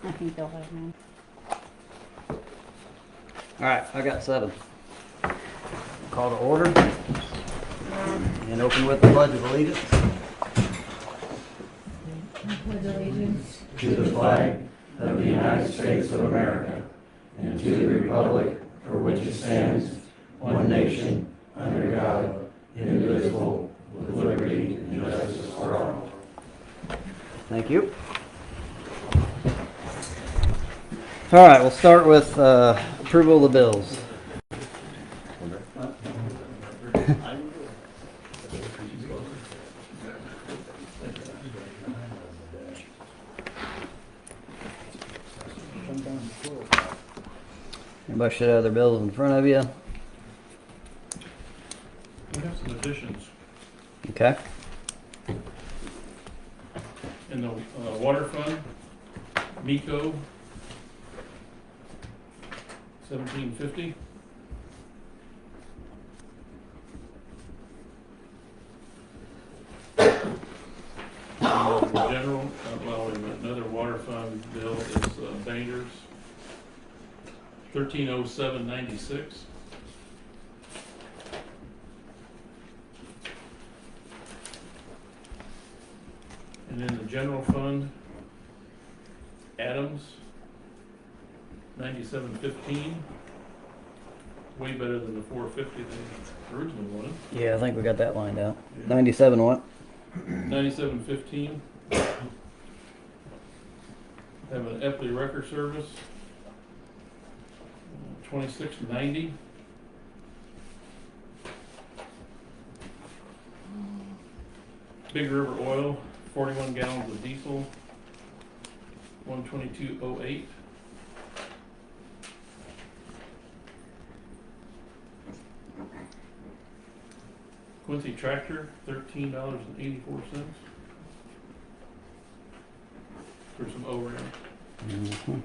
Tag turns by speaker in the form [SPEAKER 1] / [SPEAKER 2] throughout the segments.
[SPEAKER 1] I think they'll have one.
[SPEAKER 2] All right, I got 7. Call to order and open with the Pledge of Allegiance.
[SPEAKER 1] Pledge allegiance
[SPEAKER 3] to the flag of the United States of America and to the republic for which it stands, one nation, under God, indivisible, with liberty and justice for all.
[SPEAKER 2] Thank you. All right, we'll start with approval of the bills. Everybody should have their bills in front of you.
[SPEAKER 4] We have some additions.
[SPEAKER 2] Okay.
[SPEAKER 4] In the water fund, MECO, $17.50. General, well, wait a minute, another water fund bill is Banger's, $1307.96. And then the general fund, Adams, $97.15. Way better than the $450 they originally wanted.
[SPEAKER 2] Yeah, I think we got that lined out. 97 what?
[SPEAKER 4] $97.15. Have an Epley Record Service, $26.90. Big River Oil, 41 gallons of diesel, $122.08. Quincy Tractor, $13.84 for some O-ram.
[SPEAKER 2] Mm-hmm.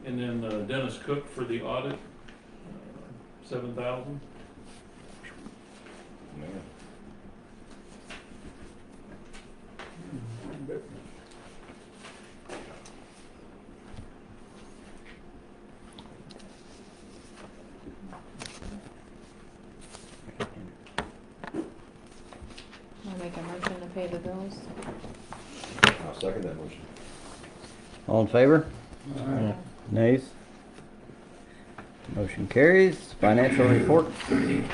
[SPEAKER 4] And then Dennis Cook for the audit, $7,000.
[SPEAKER 1] I'll make a motion to pay the bills.
[SPEAKER 5] I'll second that motion.
[SPEAKER 2] All in favor?
[SPEAKER 1] Aye.
[SPEAKER 2] Nays? Motion carries. Financial report.
[SPEAKER 4] On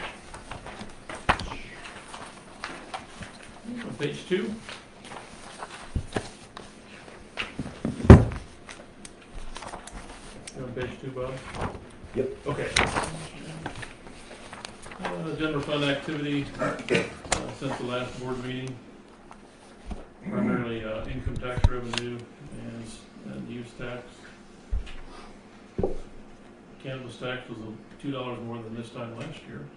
[SPEAKER 4] page 2. You on page 2, Bob?
[SPEAKER 5] Yep.
[SPEAKER 4] Okay. General fund activity since the last board meeting, primarily income tax revenue and use tax. Cannabis tax was $2 more than this time last year.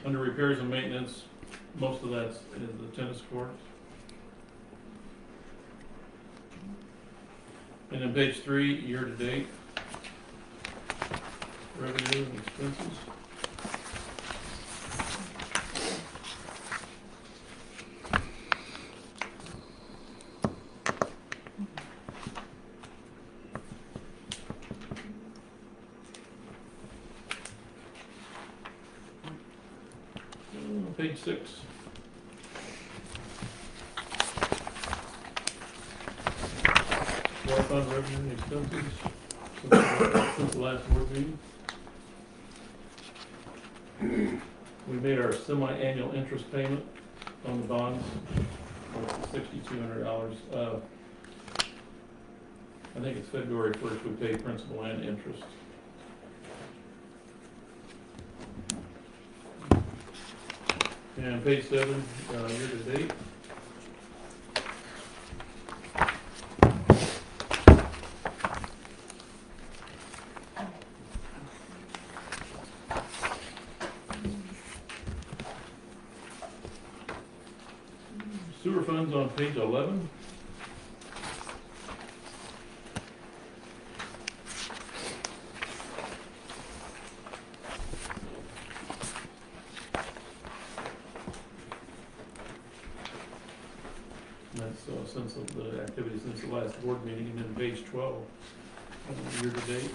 [SPEAKER 4] Under repairs and maintenance, most of that's is the tennis courts. And then page 3, year to date, revenue and expenses. Page 6. Water fund revenue and expenses since the last board meeting. We made our semi-annual interest payment on the bonds of $6,200. I think it's February 1st we pay principal and interest. And page 7, year to date. Sewer funds on page 11. since the activity since the last board meeting, and then page 12, year to date.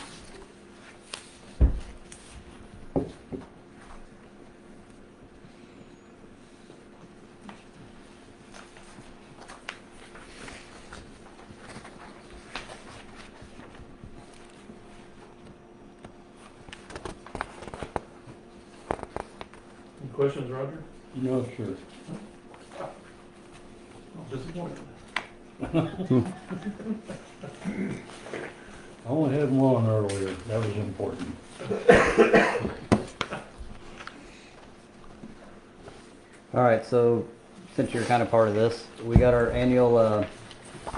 [SPEAKER 4] Any questions, Roger?
[SPEAKER 3] No, sir.
[SPEAKER 4] Disappointed.
[SPEAKER 3] I only had one earlier, that was important.
[SPEAKER 2] All right, so since you're kind of part of this, we got our annual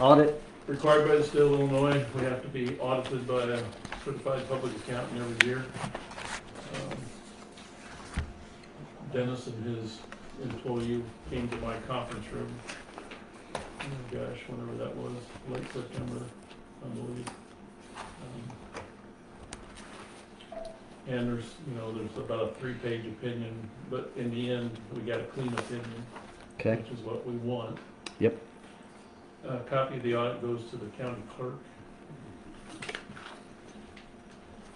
[SPEAKER 2] audit.
[SPEAKER 4] Required by the state of Illinois, we have to be audited by a certified public accountant every year. Dennis and his employee came to my conference room. Oh gosh, whenever that was, late September, I believe. And there's about a 3-page opinion, but in the end, we got a clean opinion,
[SPEAKER 2] Okay.
[SPEAKER 4] which is what we want.
[SPEAKER 2] Yep.
[SPEAKER 4] A copy of the audit goes to the county clerk.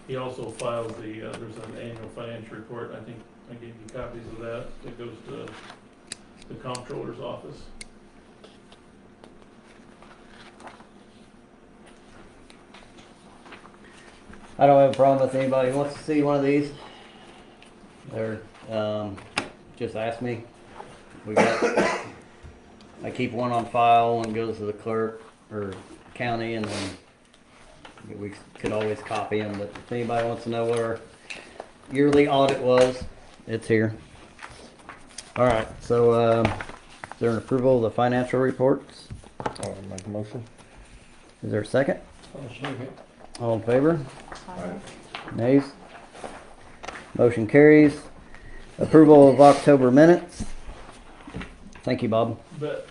[SPEAKER 4] He also files there's an annual financial report. I think I gave you copies of that. It goes to the comptroller's office.
[SPEAKER 2] I don't have a problem with anybody who wants to see one of these. Or just ask me. I keep one on file, one goes to the clerk or county, and then we could always copy them. But if anybody wants to know what our yearly audit was, it's here. All right, so is there an approval of the financial reports?
[SPEAKER 5] I'll make a motion.
[SPEAKER 2] Is there a second?
[SPEAKER 3] I'll second.
[SPEAKER 2] All in favor?
[SPEAKER 1] Aye.
[SPEAKER 2] Nays? Motion carries. Approval of October minutes. Thank you, Bob.
[SPEAKER 4] But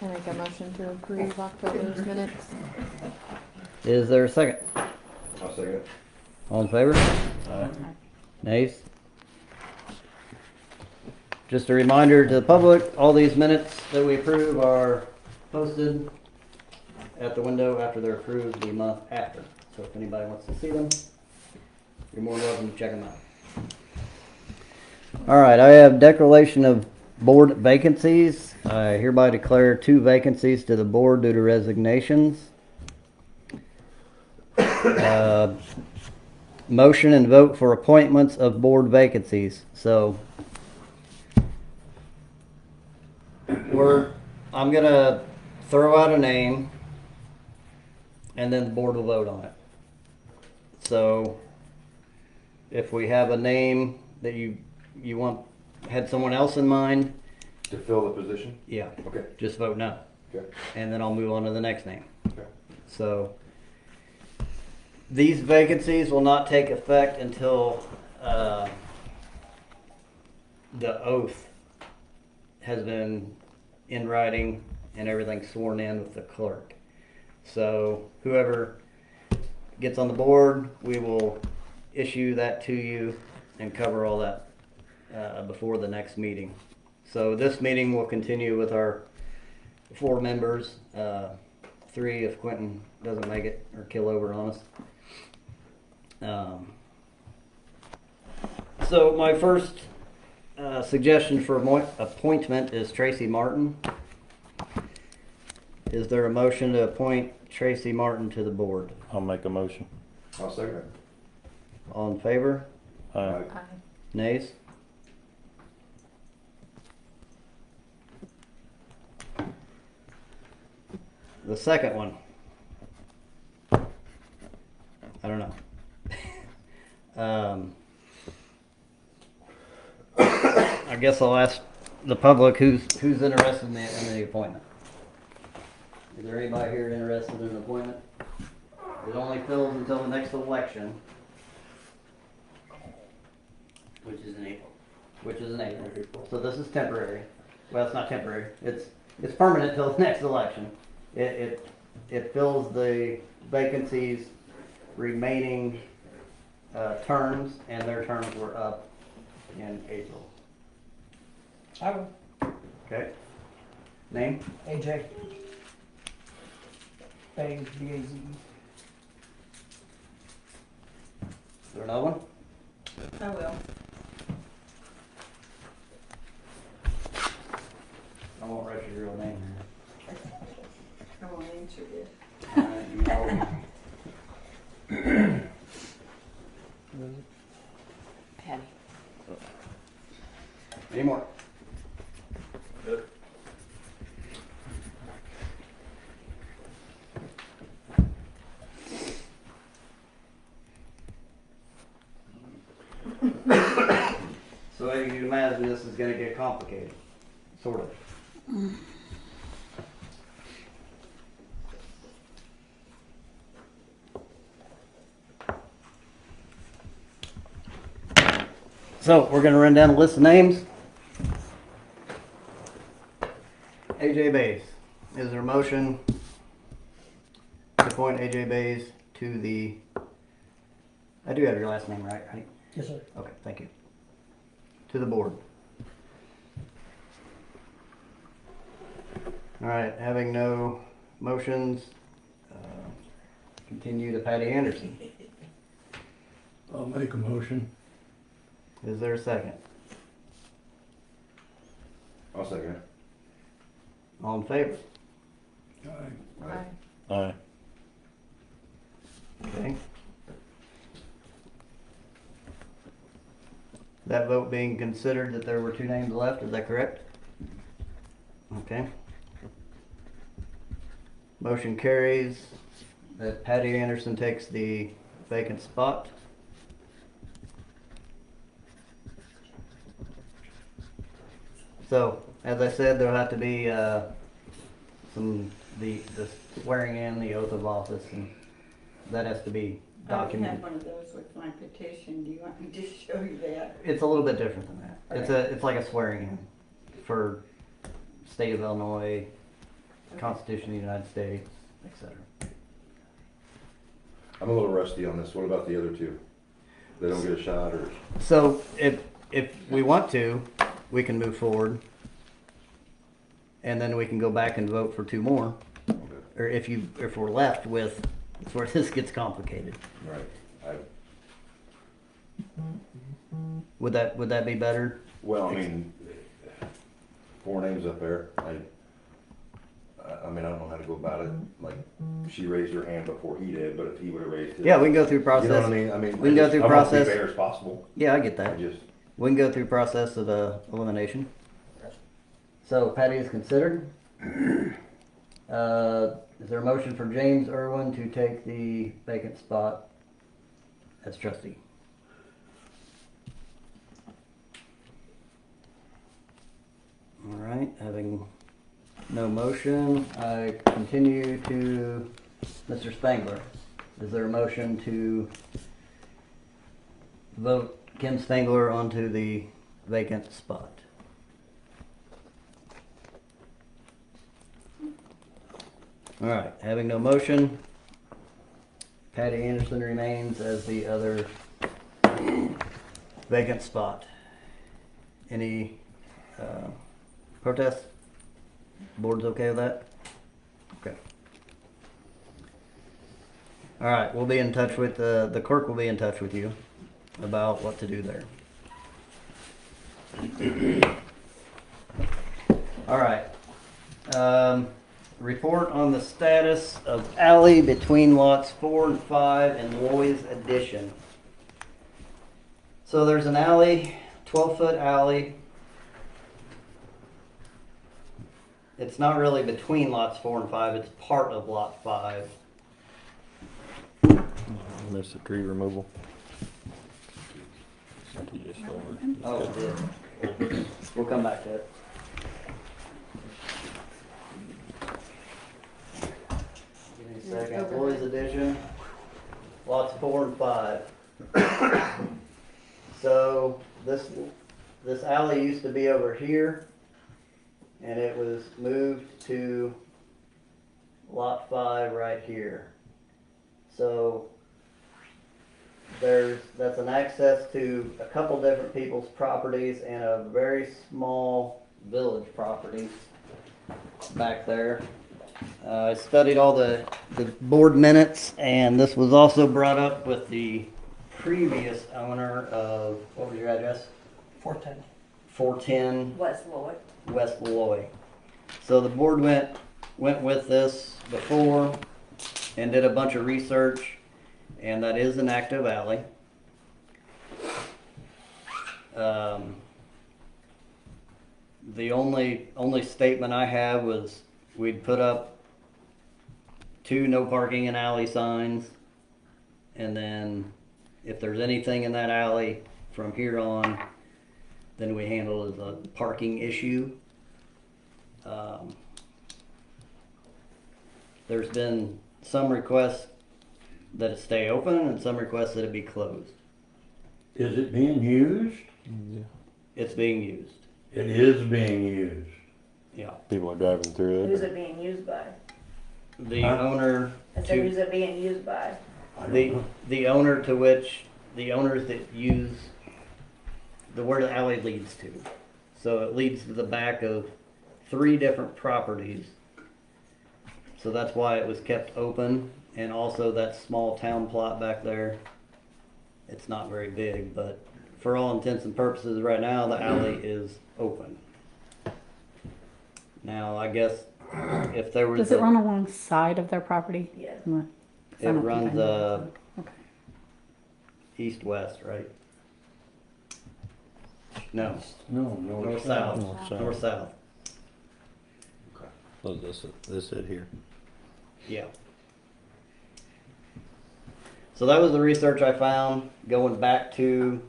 [SPEAKER 1] I make a motion to approve October's minutes.
[SPEAKER 2] Is there a second?
[SPEAKER 5] I'll second it.
[SPEAKER 2] All in favor?
[SPEAKER 3] Aye.
[SPEAKER 2] Nays? Just a reminder to the public, all these minutes that we approve are posted at the window after they're approved the month after. So if anybody wants to see them, you're more than welcome to check them out. All right, I have declaration of board vacancies. I hereby declare 2 vacancies to the board due to resignations. Motion and vote for appointments of board vacancies. So I'm gonna throw out a name and then the board will vote on it. So if we have a name that you had someone else in mind,
[SPEAKER 5] To fill the position?
[SPEAKER 2] yeah,
[SPEAKER 5] Okay.
[SPEAKER 2] just vote no.
[SPEAKER 5] Okay.
[SPEAKER 2] And then I'll move on to the next name.
[SPEAKER 5] Okay.
[SPEAKER 2] So these vacancies will not take effect until the oath has been in writing and everything sworn in with the clerk. So whoever gets on the board, we will issue that to you and cover all that before the next meeting. So this meeting will continue with our 4 members, 3 if Quentin doesn't make it or kill over on us. So my first suggestion for appointment is Tracy Martin. Is there a motion to appoint Tracy Martin to the board?
[SPEAKER 6] I'll make a motion.
[SPEAKER 5] I'll second it.
[SPEAKER 2] All in favor?
[SPEAKER 6] Aye.
[SPEAKER 1] Aye.
[SPEAKER 2] Nays? The second one. I don't know. I guess I'll ask the public who's interested in the appointment. Is there anybody here interested in an appointment? It only fills until the next election, which is in April. which is in April. So this is temporary. Well, it's not temporary. It's permanent till the next election. It fills the vacancies remaining terms, and their terms were up in April.
[SPEAKER 6] I will.
[SPEAKER 2] Okay. Name?
[SPEAKER 6] AJ. Baze, B-A-Z-E.
[SPEAKER 2] Is there another one?
[SPEAKER 7] I will.
[SPEAKER 2] I won't write your real name
[SPEAKER 7] I won't answer it.
[SPEAKER 2] here. Alright, you know.
[SPEAKER 1] Patty.
[SPEAKER 2] Any more? So you can imagine this is gonna get complicated, sort of. So we're gonna run down a list of names. AJ Bays. Is there a motion to appoint AJ Bays to the, I do have your last name right?
[SPEAKER 6] Yes, sir.
[SPEAKER 2] Okay, thank you. To the board. All right, having no motions, continue to Patty Anderson.
[SPEAKER 3] I'll make a motion.
[SPEAKER 2] Is there a second?
[SPEAKER 5] I'll second it.
[SPEAKER 2] All in favor?
[SPEAKER 5] Aye.
[SPEAKER 3] Aye.
[SPEAKER 2] Okay. That vote being considered that there were two names left, is that correct? Okay. Motion carries that Patty Anderson takes the vacant spot. So, as I said, there'll have to be the swearing in, the oath of office, and that has to be
[SPEAKER 7] I already
[SPEAKER 2] documented.
[SPEAKER 7] have one of those with my petition. Do you want me to show you that?
[SPEAKER 2] It's a little bit different than that.
[SPEAKER 7] Okay.
[SPEAKER 2] It's like a swearing in for state of Illinois, Constitution of the United States, etc.
[SPEAKER 5] I'm a little rusty on this. What about the other two? They don't get a shot, or?
[SPEAKER 2] So if we want to, we can move forward, and then we can go back and vote for two more.
[SPEAKER 5] Okay.
[SPEAKER 2] Or if we're left with, it's where this gets complicated.
[SPEAKER 5] Right.
[SPEAKER 2] Would that be better?
[SPEAKER 5] Well, I mean, 4 names up there. I mean, I don't know how to go about it. Like, she raised her hand before he did, but if he would have raised his.
[SPEAKER 2] Yeah, we can go through
[SPEAKER 5] You know what I
[SPEAKER 2] process.
[SPEAKER 5] mean? I mean,
[SPEAKER 2] We can go through
[SPEAKER 5] I want to be
[SPEAKER 2] process.
[SPEAKER 5] fair as possible.
[SPEAKER 2] Yeah, I get
[SPEAKER 5] I
[SPEAKER 2] that.
[SPEAKER 5] just,
[SPEAKER 2] We can go through process of elimination. So Patty is considered. Is there a motion for James Irwin to take the vacant spot as trustee? All right, having no motion, I continue to Mr. Spangler. Is there a motion to vote Kim Spangler onto the vacant spot? All right, having no motion, Patty Anderson remains as the other vacant spot. Any protests? Board's okay with that? Okay. All right, we'll be in touch with, the clerk will be in touch with you about what to do there. All right. Report on the status of alley between lots 4 and 5 in Loy's addition. So there's an alley, 12-foot alley. It's not really between lots 4 and 5, it's part of lot 5.
[SPEAKER 3] Miss the tree removal.
[SPEAKER 2] Oh, yeah. We'll come back to it. Give me a second. Loy's addition, lots 4 and 5. So this this alley used to be over here, and it was moved to lot 5 right here. So that's an access to a couple different people's properties and a very small village property back there. I studied all the board minutes, and this was also brought up with the previous owner of, what was your address?
[SPEAKER 6] 410.
[SPEAKER 2] 410
[SPEAKER 8] West Lloyd.
[SPEAKER 2] West Loy. So the board went with this before and did a bunch of research, and that is an active alley. The only statement I have was we'd put up 2 no parking in alley signs, and then if there's anything in that alley from here on, then we handle it as a parking issue. There's been some requests that it stay open and some requests that it be closed.
[SPEAKER 3] Is it being used?
[SPEAKER 2] It's being used.
[SPEAKER 3] It is being used.
[SPEAKER 2] Yeah.
[SPEAKER 9] People are driving through
[SPEAKER 8] Who's
[SPEAKER 9] it.
[SPEAKER 8] it being used by?
[SPEAKER 2] The
[SPEAKER 3] Huh?
[SPEAKER 2] owner
[SPEAKER 8] I said,
[SPEAKER 2] to
[SPEAKER 8] who's it being used by?
[SPEAKER 3] I don't
[SPEAKER 2] the
[SPEAKER 3] know.
[SPEAKER 2] the owner to which the owners that use where the alley leads to. So it leads to the back of 3 different properties. So that's why it was kept open, and also that small town plot back there. It's not very big, but for all intents and purposes right now the alley is open. Now I guess if there was
[SPEAKER 10] Does it run alongside of their property?
[SPEAKER 8] Yes.
[SPEAKER 10] What? 'Cause I
[SPEAKER 2] it
[SPEAKER 10] don't think I
[SPEAKER 2] runs
[SPEAKER 10] know. Okay.
[SPEAKER 2] east-west, right? No,
[SPEAKER 3] No,
[SPEAKER 2] north-south.
[SPEAKER 9] North-south.
[SPEAKER 2] North-south.
[SPEAKER 9] So this it here.
[SPEAKER 2] Yeah. So that was the research I found going back to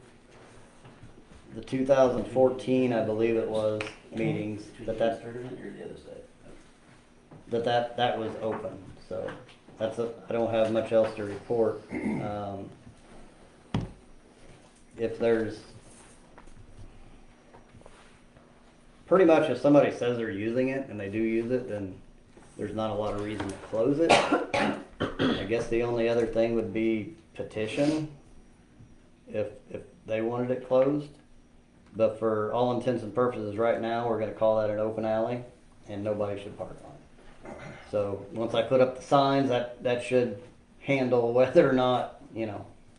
[SPEAKER 2] the 2014, I believe it was, meetings, that was open. So I don't have much else to report. If there's pretty much, if somebody says they're using it and they do use it, then there's not a lot of reason to close it. I guess the only other thing would be petition if they wanted it closed. But for all intents and purposes right now, we're gonna call that an open alley and nobody should park on it. So once I put up the signs, that should handle whether or not,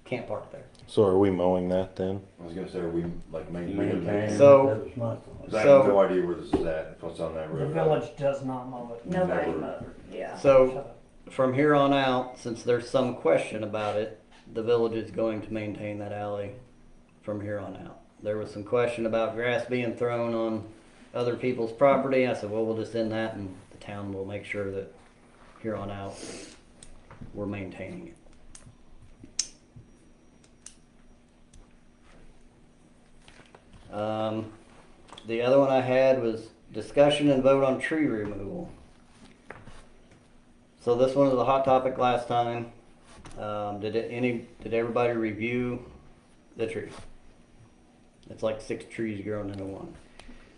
[SPEAKER 2] can't park there.
[SPEAKER 9] So are we mowing that then?
[SPEAKER 5] I was gonna say, are we like maintaining?
[SPEAKER 3] Maintain.
[SPEAKER 2] So-
[SPEAKER 3] That was my thought.
[SPEAKER 5] 'Cause I
[SPEAKER 2] So-
[SPEAKER 5] have no idea where this is at, if it's on that
[SPEAKER 6] The
[SPEAKER 5] road.
[SPEAKER 6] village does not mow it.
[SPEAKER 8] Nobody
[SPEAKER 5] Never.
[SPEAKER 8] mowed, yeah.
[SPEAKER 2] So
[SPEAKER 6] Shut up.
[SPEAKER 2] from here on out, since there's some question about it, the village is going to maintain that alley from here on out. There was some question about grass being thrown on other people's property. I said, well, we'll just end that and the town will make sure that here on out, we're maintaining it. The other one I had was discussion and vote on tree removal. So this one was a hot topic last time. Did everybody review the trees? It's like 6 trees growing into one.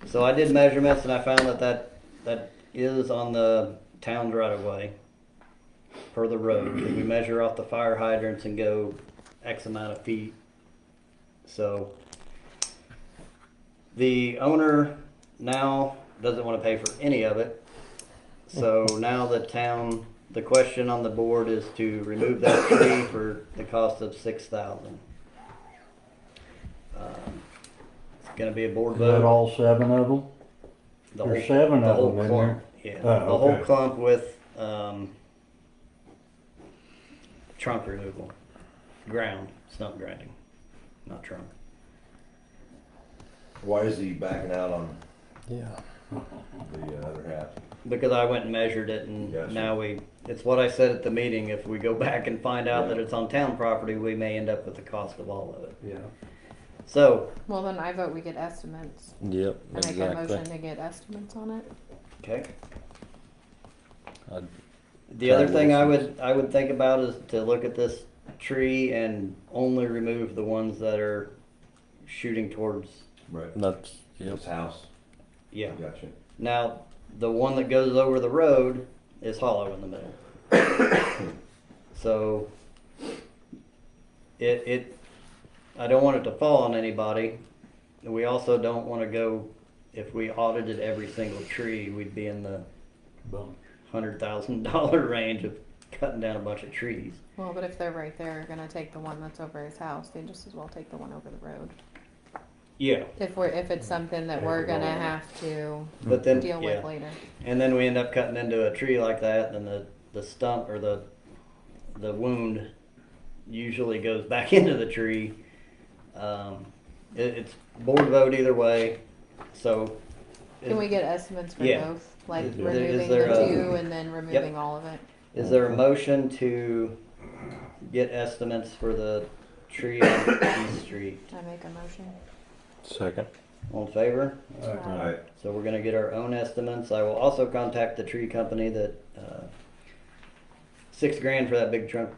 [SPEAKER 2] So I did measurements and I found that is on the town's right of way per the road. We measure off the fire hydrants and go X amount of feet. So the owner now doesn't want to pay for any of it. So now the question on the board is to remove that tree for the cost of $6,000. It's going to be a board
[SPEAKER 3] Is that
[SPEAKER 2] vote.
[SPEAKER 3] all 7 of them?
[SPEAKER 2] The
[SPEAKER 3] There's 7
[SPEAKER 2] the
[SPEAKER 3] of
[SPEAKER 2] whole
[SPEAKER 3] them in
[SPEAKER 2] clump.
[SPEAKER 3] there.
[SPEAKER 2] Yeah,
[SPEAKER 3] Oh,
[SPEAKER 2] the whole
[SPEAKER 3] okay.
[SPEAKER 2] clump with trunk removal, stump grinding, not trunk.
[SPEAKER 5] Why is he backing out on
[SPEAKER 9] Yeah.
[SPEAKER 5] the other half?
[SPEAKER 2] Because I went and measured it, and
[SPEAKER 5] Gotcha.
[SPEAKER 2] now it's what I said at the meeting. If we go back and find out that it's on town property, we may end up with the cost of all of it.
[SPEAKER 3] Yeah.
[SPEAKER 2] So,
[SPEAKER 1] Well, then I vote we get estimates.
[SPEAKER 9] Yep.
[SPEAKER 1] I make a
[SPEAKER 9] Exactly.
[SPEAKER 1] motion to get estimates on it.
[SPEAKER 2] okay.
[SPEAKER 9] I'd
[SPEAKER 2] The other
[SPEAKER 9] try
[SPEAKER 2] thing
[SPEAKER 9] Wilson's.
[SPEAKER 2] I would think about is to look at this tree and only remove the ones that are shooting towards
[SPEAKER 5] Right.
[SPEAKER 9] That's, yep.
[SPEAKER 5] His house.
[SPEAKER 2] Yeah.
[SPEAKER 5] Gotcha.
[SPEAKER 2] Now, the one that goes over the road is hollow in the middle. So, I don't want it to fall on anybody. We also don't want to go, if we audited every single tree, we'd be in the $100,000 range of cutting down a bunch of trees.
[SPEAKER 1] Well, but if they're right there, gonna take the one that's over his house, they just as well take the one over the road.
[SPEAKER 2] Yeah.
[SPEAKER 1] If it's something that we're gonna have to
[SPEAKER 2] But then,
[SPEAKER 1] deal
[SPEAKER 2] yeah.
[SPEAKER 1] with later.
[SPEAKER 2] And then we end up cutting into a tree like that, and the stump or the wound usually goes back into the tree. It's board vote either way. So
[SPEAKER 1] Can we get estimates for
[SPEAKER 2] Yeah.
[SPEAKER 1] both? Like
[SPEAKER 2] Is
[SPEAKER 1] removing
[SPEAKER 2] there
[SPEAKER 1] the
[SPEAKER 2] a-
[SPEAKER 1] two and then removing all of it?
[SPEAKER 2] is there a motion to get estimates for the tree on East Street?
[SPEAKER 1] I make a motion.
[SPEAKER 9] Second.
[SPEAKER 2] All in favor?
[SPEAKER 5] Alright.
[SPEAKER 2] So we're gonna get our own estimates. I will also contact the tree company that, $6,000 for that big trunk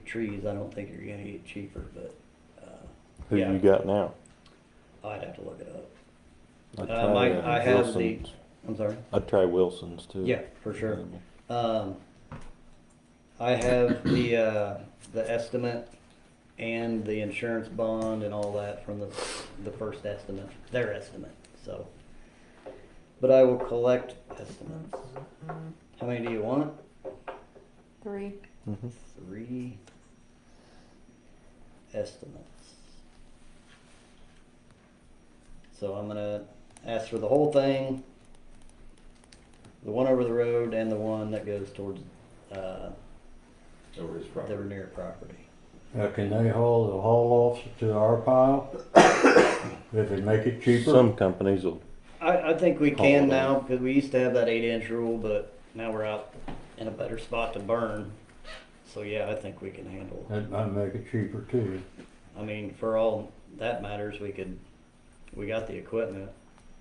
[SPEAKER 2] trees. I don't think you're gonna get cheaper, but,
[SPEAKER 9] Who
[SPEAKER 2] yeah.
[SPEAKER 9] you got now?
[SPEAKER 2] I'd have to look it up.
[SPEAKER 9] I'd
[SPEAKER 2] Mike,
[SPEAKER 9] try,
[SPEAKER 2] I have
[SPEAKER 9] Wilson's.
[SPEAKER 2] I'm sorry?
[SPEAKER 9] I'd try Wilson's too.
[SPEAKER 2] Yeah, for sure. I have the estimate and the insurance bond and all that from the first estimate, their estimate, so. But I will collect estimates. How many do you want?
[SPEAKER 1] 3.
[SPEAKER 9] Mhm.
[SPEAKER 2] 3 estimates. So I'm gonna ask for the whole thing, the one over the road and the one that goes towards,
[SPEAKER 5] Over his
[SPEAKER 2] the
[SPEAKER 5] property.
[SPEAKER 2] near property.
[SPEAKER 3] Now, can they haul the haul offs to our pile? If they make it cheaper?
[SPEAKER 9] Some companies will.
[SPEAKER 2] I think we can
[SPEAKER 9] Haul it
[SPEAKER 2] now, because we used to have that 8-inch rule, but now we're out in a better spot to burn. So yeah, I think we can handle.
[SPEAKER 3] That might make it cheaper too.
[SPEAKER 2] I mean, for all that matters, we got the equipment,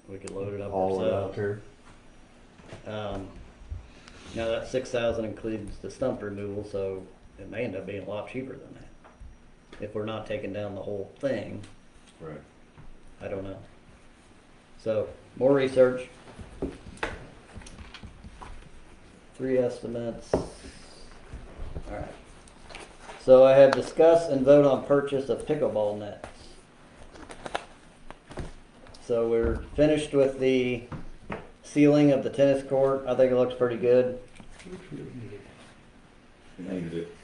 [SPEAKER 2] we could load it up
[SPEAKER 3] Haul it out
[SPEAKER 2] ourselves.
[SPEAKER 3] there.
[SPEAKER 2] Now that 6,000 includes the stump removal, so it may end up being a lot cheaper than that. If we're not taking down the whole thing,
[SPEAKER 5] Right.
[SPEAKER 2] I don't know. So, more research. 3 estimates. Alright. So I have discuss and vote on purchase of pickleball nets. So we're finished with the ceiling of the tennis court. I think it looks pretty good.
[SPEAKER 5] Named it.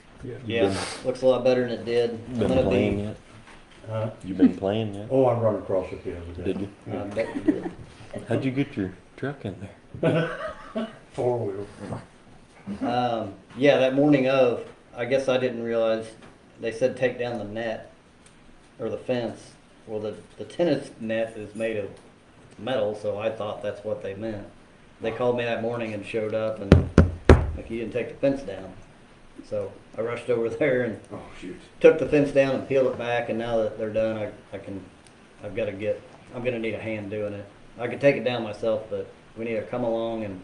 [SPEAKER 2] Yeah, looks a lot better than it did. I'm
[SPEAKER 9] Been
[SPEAKER 2] gonna
[SPEAKER 9] playing
[SPEAKER 2] be.
[SPEAKER 9] yet?
[SPEAKER 3] Huh?
[SPEAKER 9] You been playing yet?
[SPEAKER 3] Oh, I run across it the other day.
[SPEAKER 9] Did you?
[SPEAKER 2] I bet you did.
[SPEAKER 9] How'd you get your truck in there?
[SPEAKER 3] 4-wheel.
[SPEAKER 2] Yeah, that morning of, I guess I didn't realize, they said take down the net, or the fence. Well, the tennis net is made of metal, so I thought that's what they meant. They called me that morning and showed up, and like, you didn't take the fence down. So I rushed over there and
[SPEAKER 5] Oh, shoot.
[SPEAKER 2] took the fence down and peeled it back, and now that they're done, I'm gonna need a hand doing it. I could take it down myself, but we need to come along and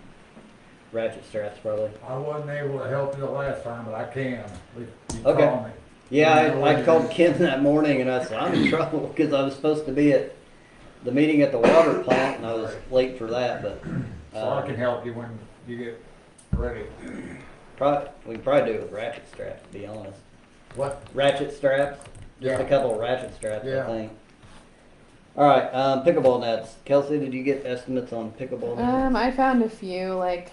[SPEAKER 2] ratchet straps probably.
[SPEAKER 11] I wasn't able to help you the last time, but I can. You
[SPEAKER 2] Okay.
[SPEAKER 11] call me.
[SPEAKER 2] Yeah, I called Kim that morning and I said, I'm in trouble because I was supposed to be at the meeting at the water plant and I was late for that, but.
[SPEAKER 11] So I can help you when you get ready.
[SPEAKER 2] We can probably do it with ratchet straps, to be honest.
[SPEAKER 11] What?
[SPEAKER 2] Ratchet straps, just a
[SPEAKER 11] Yeah.
[SPEAKER 2] couple of ratchet straps, I
[SPEAKER 11] Yeah.
[SPEAKER 2] think. Alright, pickleball nets. Kelsey, did you get estimates on pickleball nets?
[SPEAKER 1] I found a few, like,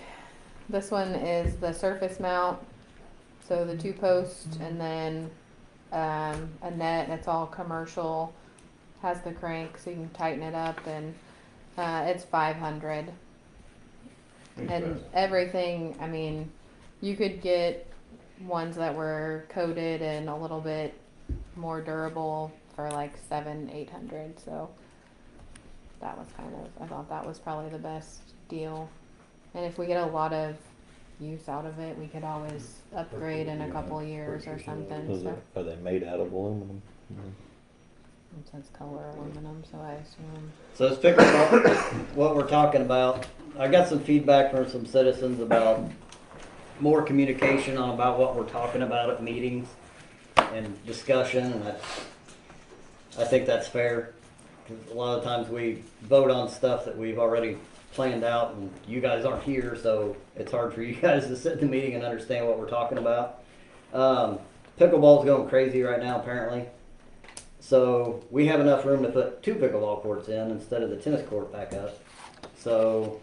[SPEAKER 1] this one is the surface mount, so the 2 posts, and then, a net, it's all commercial, has the crank, so you can tighten it up, and, it's 500. And everything, I mean, you could get ones that were coated and a little bit more durable for like 700-800, so that was I thought that was probably the best deal. And if we get a lot of use out of it, we could always upgrade in a couple years or something. So
[SPEAKER 9] Are they made out of aluminum?
[SPEAKER 1] it says color aluminum, so I assume.
[SPEAKER 2] So it's pickleball, what we're talking about. I got some feedback from some citizens about more communication on about what we're talking about at meetings and discussion, and I think that's fair. 'cause a lot of times we vote on stuff that we've already planned out, and you guys aren't here, so it's hard for you guys to sit in the meeting and understand what we're talking about. Pickleball's going crazy right now, apparently. So we have enough room to put 2 pickleball courts in instead of the tennis court back up. So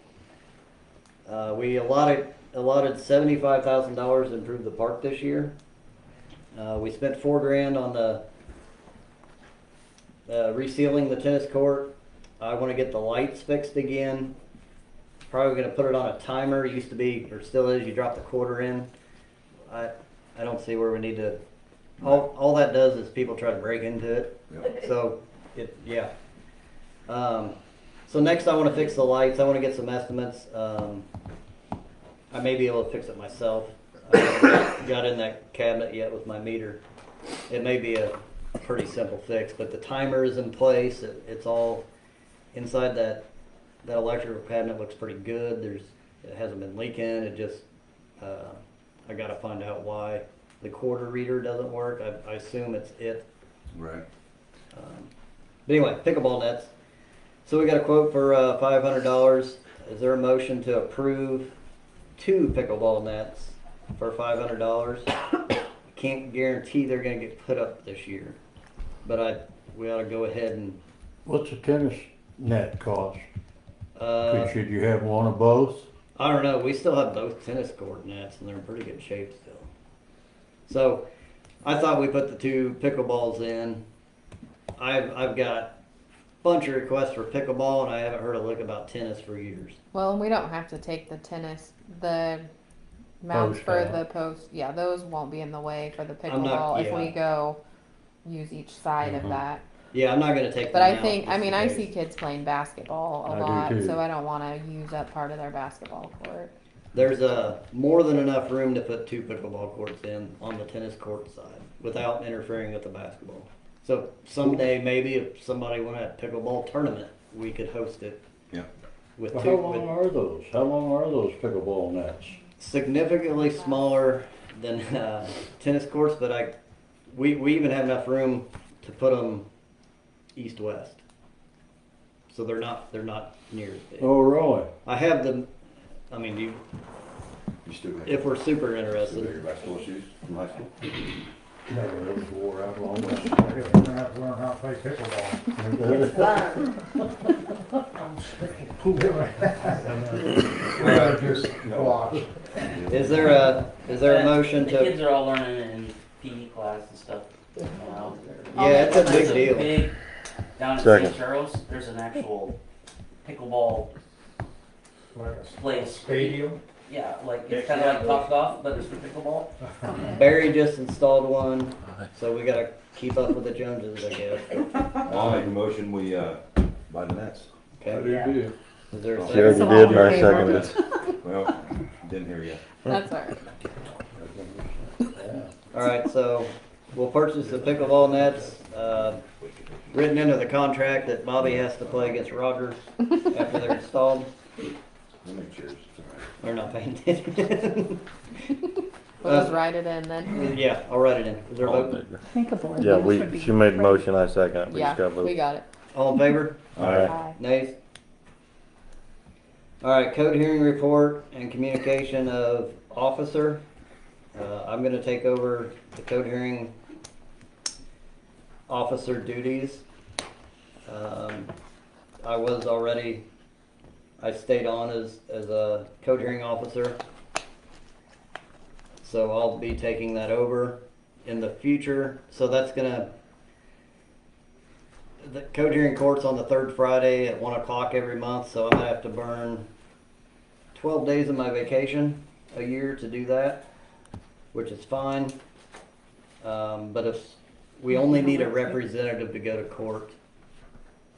[SPEAKER 2] we allotted $75,000 to improve the park this year. We spent $4,000 on the resealing the tennis court. I want to get the lights fixed again. Probably going to put it on a timer. It used to be, or still is, you drop the quarter in. I don't see where we need to. All that does is people try to break into it.
[SPEAKER 5] Yep.
[SPEAKER 2] So yeah. So next I want to fix the lights. I want to get some estimates. I may be able to fix it myself. I haven't got in that cabinet yet with my meter. It may be a pretty simple fix, but the timer is in place. It's all inside that electrical cabinet. Looks pretty good. It hasn't been leaking. It just I got to find out why the quarter reader doesn't work. I assume it's it.
[SPEAKER 5] Right.
[SPEAKER 2] But anyway, pickleball nets. So we got a quote for $500. Is there a motion to approve 2 pickleball nets for $500? Can't guarantee they're going to get put up this year, but we ought to go ahead and.
[SPEAKER 3] What's a tennis net cost?
[SPEAKER 2] Should
[SPEAKER 3] you have one of both?
[SPEAKER 2] I don't know. We still have both tennis court nets, and they're in pretty good shape still. So, I thought we put the 2 pickleballs in. I've got a bunch of requests for pickleball, and I haven't heard a lick about tennis for years.
[SPEAKER 1] Well, and we don't have to take the mounts
[SPEAKER 3] Post
[SPEAKER 1] for
[SPEAKER 3] out.
[SPEAKER 1] the post. Yeah, those won't be in the way for the
[SPEAKER 2] I'm not-
[SPEAKER 1] pickleball if we
[SPEAKER 2] yeah.
[SPEAKER 1] go use each side of
[SPEAKER 3] Mhm.
[SPEAKER 1] that.
[SPEAKER 2] Yeah, I'm not going to take.
[SPEAKER 1] But
[SPEAKER 2] them
[SPEAKER 1] I
[SPEAKER 2] out
[SPEAKER 1] think,
[SPEAKER 2] just in
[SPEAKER 1] I
[SPEAKER 2] case.
[SPEAKER 1] see kids playing basketball a
[SPEAKER 3] I do
[SPEAKER 1] lot,
[SPEAKER 3] too.
[SPEAKER 1] so I don't want to use up part of their basketball court.
[SPEAKER 2] There's more than enough room to put 2 pickleball courts in on the tennis court side without interfering with the basketball. So someday, maybe if somebody wanted a pickleball tournament, we could host it.
[SPEAKER 5] Yeah.
[SPEAKER 2] With
[SPEAKER 3] How
[SPEAKER 2] 2
[SPEAKER 3] long are those? How long are those pickleball nets?
[SPEAKER 2] significantly smaller than tennis courts, but we even have enough room to put them east-west. So they're not near as big.
[SPEAKER 3] Oh, really?
[SPEAKER 2] I have them. I mean,
[SPEAKER 5] You still got
[SPEAKER 2] if we're super
[SPEAKER 5] your
[SPEAKER 2] interested.
[SPEAKER 5] basketball shoes from high school?
[SPEAKER 3] Never, those wore out long
[SPEAKER 11] We're gonna have to learn how to play pickleball.
[SPEAKER 8] It's fun.
[SPEAKER 11] We're gonna just watch.
[SPEAKER 2] Is there a motion
[SPEAKER 12] The
[SPEAKER 2] to?
[SPEAKER 12] kids are all learning it in PE class and stuff now.
[SPEAKER 2] Yeah, it's a big
[SPEAKER 12] There's
[SPEAKER 2] deal.
[SPEAKER 12] big, down at
[SPEAKER 9] Second.
[SPEAKER 12] St. Charles, there's an actual pickleball
[SPEAKER 11] Like a
[SPEAKER 12] place.
[SPEAKER 11] stadium.
[SPEAKER 12] Yeah, like, it's kinda like Top Golf, but it's for pickleball.
[SPEAKER 2] Barry just installed one, so we gotta keep up with the Joneses, I guess.
[SPEAKER 5] I'll make a motion, we, buy the nets.
[SPEAKER 2] Okay.
[SPEAKER 12] Yeah.
[SPEAKER 2] Is there a
[SPEAKER 9] She
[SPEAKER 2] second?
[SPEAKER 9] already did, and I seconded it.
[SPEAKER 5] Well, didn't hear you.
[SPEAKER 1] That's all right.
[SPEAKER 2] All right, so we'll purchase the pickleball nets. Written into the contract that Bobby has to play against Rogers after they're installed.
[SPEAKER 5] I'll make sure.
[SPEAKER 2] They're not paying attention.
[SPEAKER 1] We'll just write it in then.
[SPEAKER 2] Yeah, I'll write it in. Is there a vote?
[SPEAKER 10] I think a board.
[SPEAKER 9] Yeah,
[SPEAKER 10] would be
[SPEAKER 9] she made the
[SPEAKER 10] great.
[SPEAKER 9] motion, I second it. We
[SPEAKER 1] Yeah,
[SPEAKER 9] just got to
[SPEAKER 1] we
[SPEAKER 9] vote.
[SPEAKER 1] got it.
[SPEAKER 2] All in favor?
[SPEAKER 9] Aye.
[SPEAKER 1] Aye.
[SPEAKER 2] Nays? All right, code hearing report and communication of officer. I'm gonna take over the code hearing officer duties. I stayed on as a code hearing officer. So I'll be taking that over in the future. So that's gonna, the code hearing court's on the 3rd Friday at 1 o'clock every month, so I'm gonna have to burn 12 days of my vacation a year to do that, which is fine. But if we only need a representative to go to court,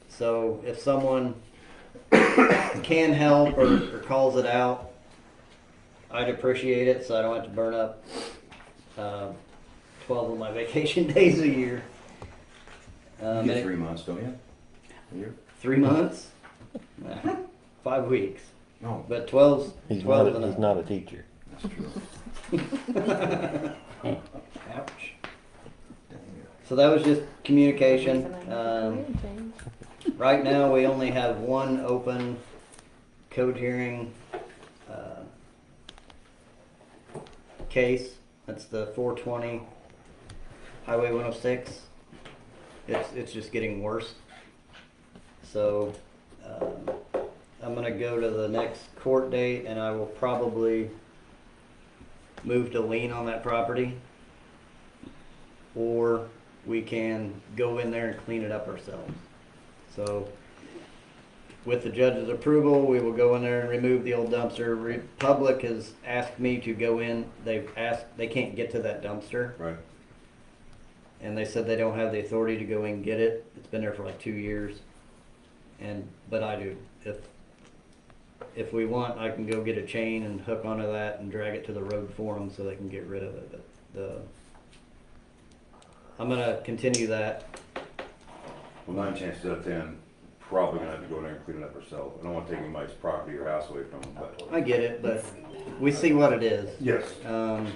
[SPEAKER 2] so if someone can help or calls it out, I'd appreciate it, so I don't have to burn up 12 of my vacation days a year.
[SPEAKER 5] You
[SPEAKER 2] And
[SPEAKER 5] get
[SPEAKER 2] it-
[SPEAKER 5] 3 months, don't you? A year?
[SPEAKER 2] 3 months? Nah, 5 weeks.
[SPEAKER 5] No,
[SPEAKER 2] But 12's
[SPEAKER 9] He's
[SPEAKER 2] 12
[SPEAKER 9] not, he's not a teacher.
[SPEAKER 5] that's true.
[SPEAKER 2] Ouch. So that was just communication. Right now, we only have one open code hearing case. That's the 420 Highway 106. It's just getting worse. So I'm gonna go to the next court date, and I will probably move to lien on that property, or we can go in there and clean it up ourselves. So with the judge's approval, we will go in there and remove the old dumpster. Republic has asked me to go in. They've asked, they can't get to that dumpster.
[SPEAKER 5] Right.
[SPEAKER 2] And they said they don't have the authority to go in and get it. It's been there for like 2 years. But I do. If we want, I can go get a chain and hook onto that and drag it to the road for them so they can get rid of it. But I'm gonna continue that.
[SPEAKER 5] Well, 9 chances out of 10, probably gonna have to go in there and clean it up ourselves. I don't wanna take anybody's property or house away from them, but.
[SPEAKER 2] I get it, but we see what it is.
[SPEAKER 5] Yes.
[SPEAKER 2] Um,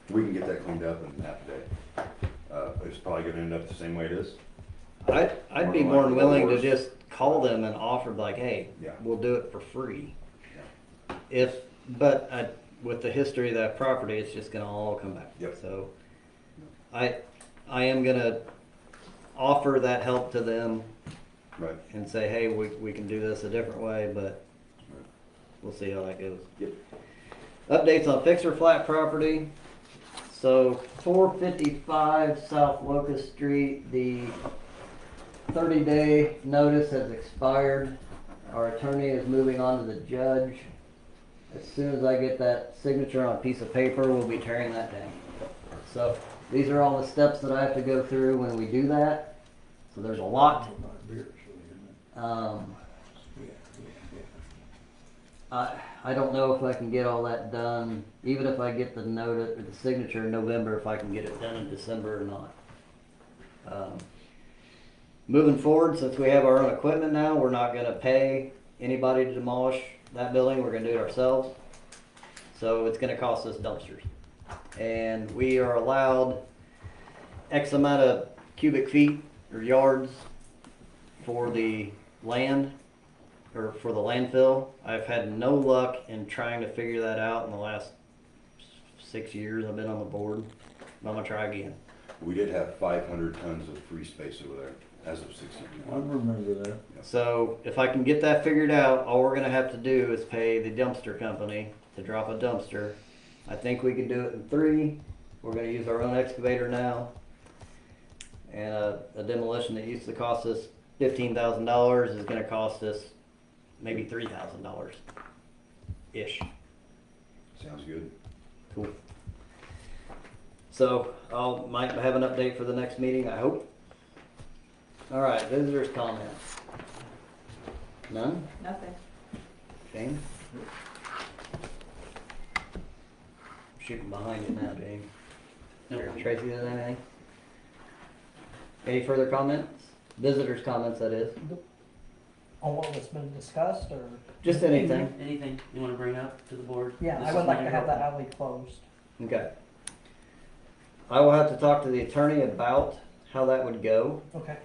[SPEAKER 5] We can get that cleaned up in half a day. It's probably gonna end up the same way it is.
[SPEAKER 2] I'd be more than willing to just call them and offer like, hey,
[SPEAKER 5] Yeah.
[SPEAKER 2] we'll do it for free. With the history of that property, it's just gonna all come back.
[SPEAKER 5] Yep.
[SPEAKER 2] So I am gonna offer that help to them
[SPEAKER 5] Right.
[SPEAKER 2] and say, hey, we can do this a different way, but we'll see how that goes.
[SPEAKER 5] Yep.
[SPEAKER 2] Updates on Fixer Flat property. So 455 South Locust Street, the 30-day notice has expired. Our attorney is moving on to the judge. As soon as I get that signature on a piece of paper, we'll be tearing that down. So these are all the steps that I have to go through when we do that. So there's a lot. I don't know if I can get all that done, even if I get the notice or the signature in November, if I can get it done in December or not. Moving forward, since we have our own equipment now, we're not gonna pay anybody to demolish that building, we're gonna do it ourselves. So it's gonna cost us dumpsters. And we are allowed X amount of cubic feet or yards for the land, or for the landfill. I've had no luck in trying to figure that out in the last 6 years I've been on the board. But I'm gonna try again.
[SPEAKER 5] We did have 500 tons of free space over there as of 16.
[SPEAKER 11] I remember that.
[SPEAKER 2] So if I can get that figured out, all we're gonna have to do is pay the dumpster company to drop a dumpster. I think we can do it in 3. We're gonna use our own excavator now. And a demolition that used to cost us $15,000 is gonna cost us maybe $3,000-ish.
[SPEAKER 5] Sounds good.
[SPEAKER 2] Cool. So might have an update for the next meeting, I hope. All right, visitors' comments. None?
[SPEAKER 7] Nothing.
[SPEAKER 2] Jane? Shooting behind you now, Jane. Here, Tracy, does anything? Any further comments? Visitors' comments, that is.
[SPEAKER 6] On what was been discussed, or?
[SPEAKER 2] Just anything.
[SPEAKER 12] Anything you wanna bring up to the board?
[SPEAKER 6] Yeah,
[SPEAKER 12] This
[SPEAKER 6] I
[SPEAKER 12] is
[SPEAKER 6] would like
[SPEAKER 12] my
[SPEAKER 6] to have that
[SPEAKER 12] report.
[SPEAKER 6] alley closed.
[SPEAKER 2] Okay. I will have to talk to the attorney about how that would go.
[SPEAKER 6] Okay.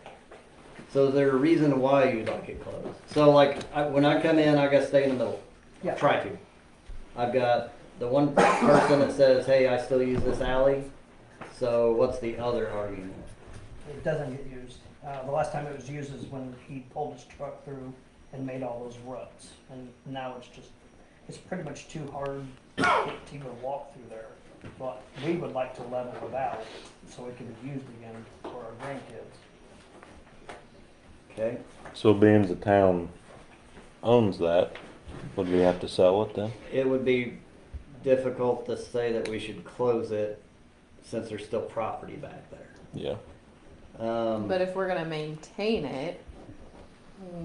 [SPEAKER 2] So is there a reason why you'd like it closed? So like, when I come in, I gotta stay in the middle.
[SPEAKER 6] Yeah.
[SPEAKER 2] Try to. I've got the one person that says, hey, I still use this alley. So what's the other argument?
[SPEAKER 6] It doesn't get used. The last time it was used is when he pulled his truck through and made all those ruts. And now it's pretty much too hard to even walk through there. But we would like to level it out so it can be used again for our grandkids.
[SPEAKER 2] Okay.
[SPEAKER 9] So being the town owns that, would we have to sell it then?
[SPEAKER 2] It would be difficult to say that we should close it since there's still property back there.
[SPEAKER 9] Yeah.
[SPEAKER 1] But if we're gonna maintain it,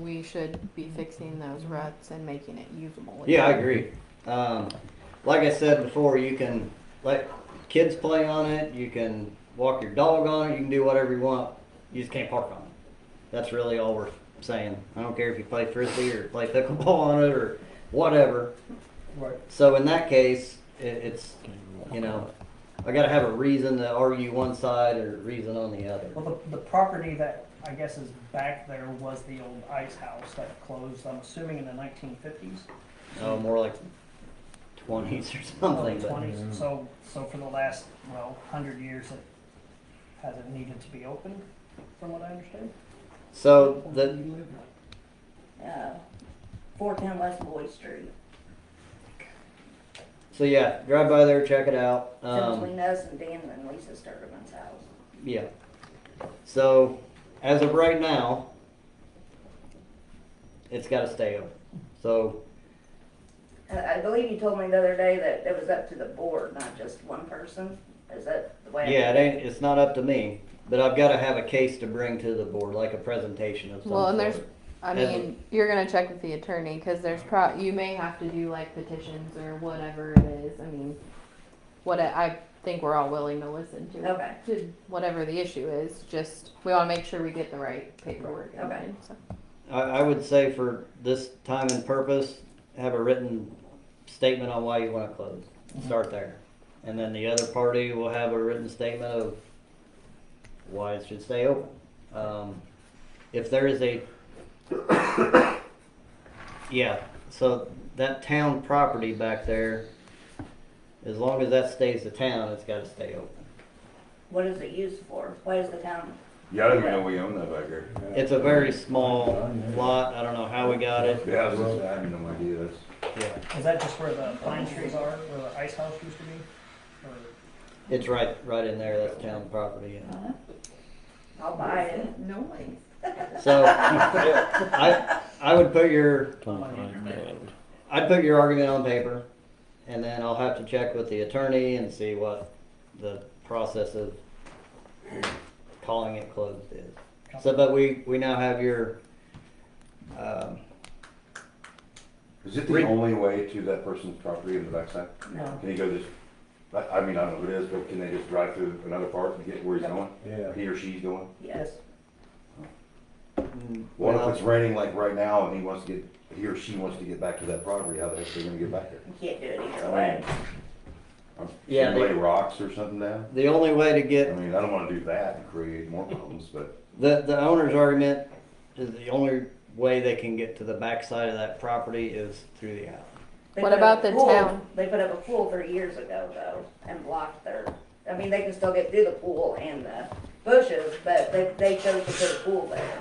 [SPEAKER 1] we should be fixing those ruts and making it usable.
[SPEAKER 2] Yeah, I agree. Like I said before, you can let kids play on it, you can walk your dog on it, you can do whatever you want. You just can't park on it. That's really all we're saying. I don't care if you play frisbee or play pickleball on it or whatever.
[SPEAKER 6] Right.
[SPEAKER 2] So in that case, it's, you know, I gotta have a reason to argue one side or reason on the other.
[SPEAKER 6] Well, the property that I guess is back there was the old ice house that closed, I'm assuming in the 1950s.
[SPEAKER 2] Oh, more like 20s or something. but-
[SPEAKER 6] 20s. So for the last, 100 years, it hasn't needed to be open, from what I understand.
[SPEAKER 2] So
[SPEAKER 8] 410 West Boyd Street.
[SPEAKER 2] so yeah, drive by there, check it out.
[SPEAKER 8] Between us and Dan and Lisa Sturtevant's house.
[SPEAKER 2] Yeah. So, as of right now, it's got to stay open. So,
[SPEAKER 8] I believe you told me the other day that it was up to the board, not just one person. Is that the way?
[SPEAKER 2] yeah, it's not up to me, but I've got to have a case to bring to the board, like a presentation of some
[SPEAKER 1] Well, and
[SPEAKER 2] sort.
[SPEAKER 1] there's, I
[SPEAKER 2] As-
[SPEAKER 1] mean, you're gonna check with the attorney, cause there's you may have to do like petitions or whatever it is. I mean, I think we're all willing to listen to.
[SPEAKER 8] Okay.
[SPEAKER 1] To whatever the issue is, just, we wanna make sure we get the right paperwork in
[SPEAKER 8] Okay.
[SPEAKER 1] line, so.
[SPEAKER 2] I would say for this time and purpose, have a written statement on why you want to close. Start there. And then the other party will have a written statement of why it should stay open. If there is a, yeah, so that town property back there, as long as that stays the town, it's got to stay open.
[SPEAKER 8] What is it used for? Why is the town?
[SPEAKER 5] Yeah, I didn't even know we owned that back there.
[SPEAKER 2] It's a very small lot. I don't know how we got it.
[SPEAKER 5] Yeah, I had no idea. That's,
[SPEAKER 2] Yeah,
[SPEAKER 6] Is that just where the pine trees are, where the ice house used to be? Or
[SPEAKER 2] it's right in there. That's town property. Yeah.
[SPEAKER 8] I'll buy it.
[SPEAKER 7] Noise.
[SPEAKER 2] So I would put your I'd put your argument on paper, and then I'll have to check with the attorney and see what the process of calling it closed is. So, but we now have your.
[SPEAKER 5] is it the only way to that person's property in the backside?
[SPEAKER 8] No.
[SPEAKER 5] Can he go just, I mean, I don't know who it is, but can they just drive through another part and get where he's going?
[SPEAKER 11] Yeah.
[SPEAKER 5] He or she's going?
[SPEAKER 8] Yes.
[SPEAKER 5] What
[SPEAKER 2] Well,
[SPEAKER 5] if it's raining like right now and he or she wants to get back to that property, how the heck are they gonna get back there?
[SPEAKER 8] You can't do it either way.
[SPEAKER 2] Yeah,
[SPEAKER 5] Should we lay rocks or something down?
[SPEAKER 2] the only way to
[SPEAKER 5] I
[SPEAKER 2] get
[SPEAKER 5] mean, I don't wanna do that and create more problems, but
[SPEAKER 2] the owner's argument is the only way they can get to the backside of that property is through the alley.
[SPEAKER 8] They
[SPEAKER 1] What
[SPEAKER 8] put
[SPEAKER 1] about
[SPEAKER 8] up a
[SPEAKER 1] the
[SPEAKER 8] pool-
[SPEAKER 1] town?
[SPEAKER 8] They put up a pool 3 years ago though, and blocked I mean, they can still get through the pool and the bushes, but they chose to put a pool there.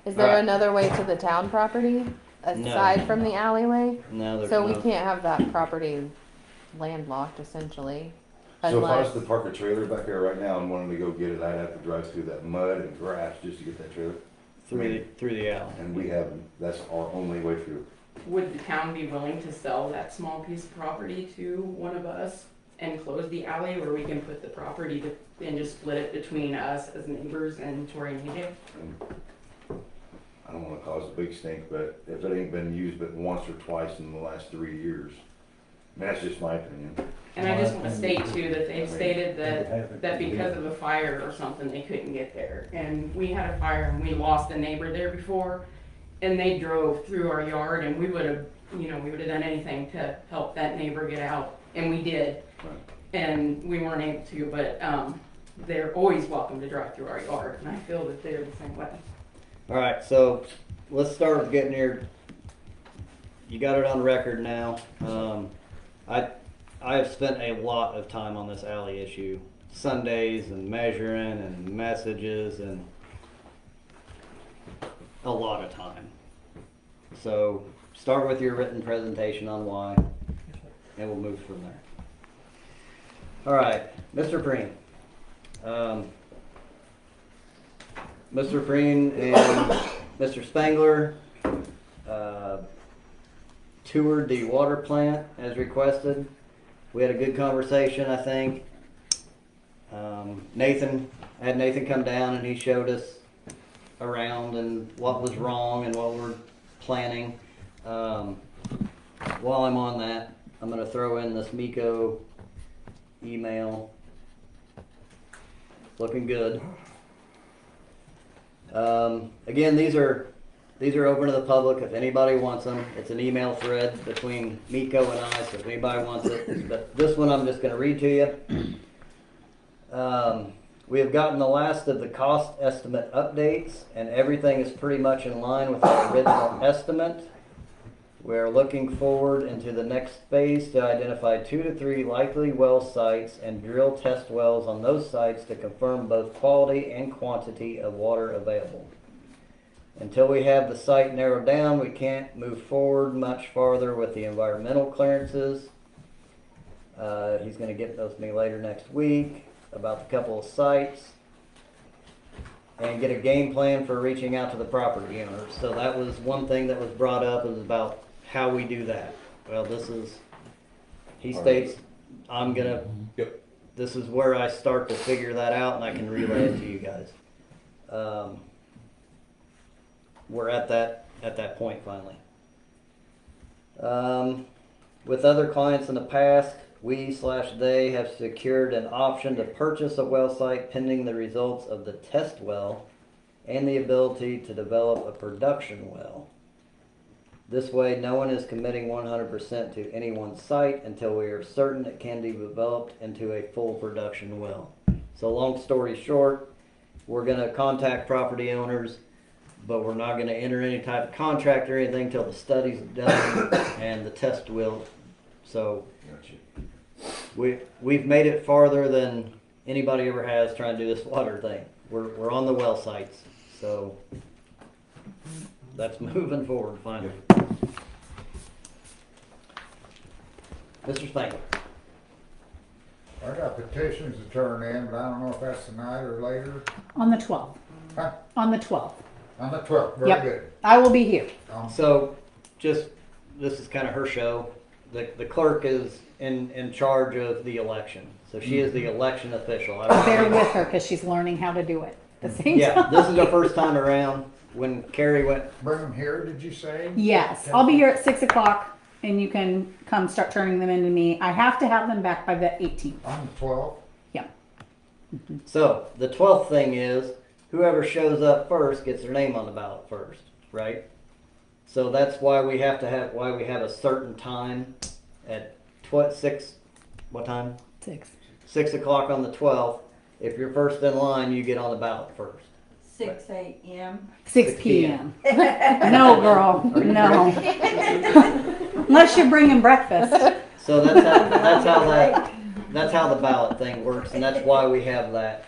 [SPEAKER 1] Is there
[SPEAKER 2] Alright.
[SPEAKER 1] another way to the town property aside from the alleyway?
[SPEAKER 2] No, there's
[SPEAKER 1] So we
[SPEAKER 2] no-
[SPEAKER 1] can't have that property landlocked essentially,
[SPEAKER 5] so if I was
[SPEAKER 1] unless,
[SPEAKER 5] to park a trailer back there right now and wanted to go get it, I'd have to drive through that mud and grass just to get that trailer.
[SPEAKER 2] through the alley.
[SPEAKER 5] And we have, that's our only way through.
[SPEAKER 13] Would the town be willing to sell that small piece of property to one of us and close the alley where we can put the property and just split it between us as neighbors and Tori and AJ?
[SPEAKER 5] And I don't wanna cause a big stink, but if it ain't been used but once or twice in the last 3 years, I mean, that's just my opinion.
[SPEAKER 13] And I just want to state too that they've stated that because of a fire or something, they couldn't get there. And we had a fire and we lost a neighbor there before, and they drove through our yard, and we would have done anything to help that neighbor get out, and we did.
[SPEAKER 5] Right.
[SPEAKER 13] And we weren't able to, but they're always welcome to drive through our yard, and I feel that they're the same way.
[SPEAKER 2] All right, so let's start with getting you got it on record now. I have spent a lot of time on this alley issue, Sundays and measuring and messages and a lot of time. So start with your written presentation on why, and we'll move from there. All right, Mr. Preen. Mr. Preen and Mr. Spangler toured the water plant as requested. We had a good conversation, I think. I had Nathan come down and he showed us around and what was wrong and what we're planning. While I'm on that, I'm going to throw in this Miko email. Looking good. Again, these are open to the public if anybody wants them. It's an email thread between Miko and I, so if anybody wants it. But this one I'm just going to read to you. We have gotten the last of the cost estimate updates, and everything is pretty much in line with our original estimate. We're looking forward into the next phase to identify 2 to 3 likely well sites and drill test wells on those sites to confirm both quality and quantity of water available. Until we have the site narrowed down, we can't move forward much farther with the environmental clearances. He's going to get those to me later next week about the couple of sites and get a game plan for reaching out to the property owners. So that was one thing that was brought up, is about how we do that. Well, he states, I'm gonna, this is where I start to figure that out, and I can relay it to you guys. We're at that point finally. With other clients in the past, we/they have secured an option to purchase a well site pending the results of the test well and the ability to develop a production well. This way, no one is committing 100% to any one site until we are certain it can be developed into a full production well. So long story short, we're going to contact property owners, but we're not going to enter any type of contract or anything until the study's done and the test will. So we've made it farther than anybody ever has trying to do this water thing. We're on the well sites, so that's moving forward finally. Mr. Spangler.
[SPEAKER 11] I got petitions to turn in, but I don't know if that's tonight or later.
[SPEAKER 10] On the 12th.
[SPEAKER 11] Huh?
[SPEAKER 10] On the 12th.
[SPEAKER 11] On the 12th, very
[SPEAKER 10] Yep.
[SPEAKER 11] good.
[SPEAKER 10] I will be here.
[SPEAKER 2] So this is kind of her show. The clerk is in charge of the election. So she is the election official.
[SPEAKER 10] Bear with her because she's learning how to do it at the same
[SPEAKER 2] Yeah,
[SPEAKER 10] time.
[SPEAKER 2] this is her first time around. When Carrie went,
[SPEAKER 11] Bring them here, did you say?
[SPEAKER 10] Yes, I'll be here at 6 o'clock and you can come start turning them into me. I have to have them back by the 18th.
[SPEAKER 11] On the 12th?
[SPEAKER 10] Yeah.
[SPEAKER 2] so the 12th thing is whoever shows up first gets their name on the ballot first, right? So that's why we have a certain time at 6. What time?
[SPEAKER 10] 6.
[SPEAKER 2] 6 o'clock on the 12th. If you're first in line, you get on the ballot first.
[SPEAKER 7] 6 a.m.
[SPEAKER 10] 6 p.m. No, girl, no. Unless you're bringing breakfast.
[SPEAKER 2] So that's how the ballot thing works, and that's why we have that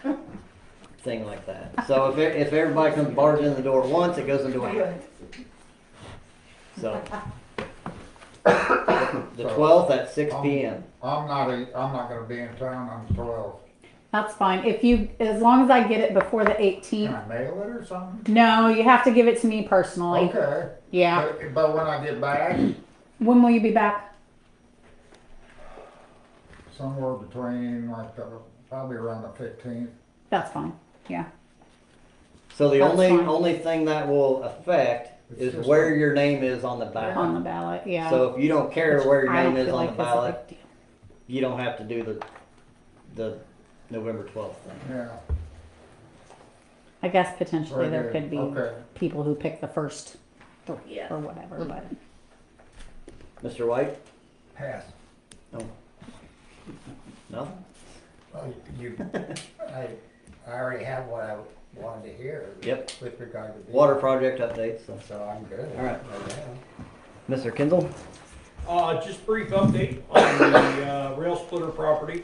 [SPEAKER 2] thing like that. So if everybody comes barging in the door at once, it goes into a hat. So the 12th at 6 p.m.
[SPEAKER 11] I'm not gonna be in town on the 12th.
[SPEAKER 10] That's fine. As long as I get it before the 18th.
[SPEAKER 11] Can I mail it or something?
[SPEAKER 10] No, you have to give it to me personally.
[SPEAKER 11] Okay.
[SPEAKER 10] Yeah.
[SPEAKER 11] But when I get back,
[SPEAKER 10] When will you be back?
[SPEAKER 11] somewhere between probably around the 15th.
[SPEAKER 10] That's fine. Yeah.
[SPEAKER 2] So the
[SPEAKER 10] That's fine.
[SPEAKER 2] only thing that will affect
[SPEAKER 11] It's
[SPEAKER 2] is
[SPEAKER 11] just
[SPEAKER 2] where your name is on the ballot.
[SPEAKER 10] On the ballot. Yeah.
[SPEAKER 2] So if you don't care where your
[SPEAKER 10] I
[SPEAKER 2] name
[SPEAKER 10] don't
[SPEAKER 2] is
[SPEAKER 10] feel
[SPEAKER 2] on
[SPEAKER 10] like
[SPEAKER 2] the
[SPEAKER 10] that's a
[SPEAKER 2] ballot,
[SPEAKER 10] big deal.
[SPEAKER 2] you don't have to do the November 12th thing.
[SPEAKER 11] Yeah.
[SPEAKER 10] I guess potentially
[SPEAKER 11] Very
[SPEAKER 10] there
[SPEAKER 11] good.
[SPEAKER 10] could be
[SPEAKER 11] Okay.
[SPEAKER 10] people who pick the first 3
[SPEAKER 8] Yeah.
[SPEAKER 10] or whatever, but
[SPEAKER 2] Mr. White?
[SPEAKER 11] Pass.
[SPEAKER 2] No?
[SPEAKER 11] Well, I already have what I wanted to hear.
[SPEAKER 2] Yep.
[SPEAKER 11] With regard to
[SPEAKER 2] Water project updates. So.
[SPEAKER 11] I'm good.
[SPEAKER 2] All right. Mr. Kinzel?
[SPEAKER 14] Just brief update on the rail splitter property.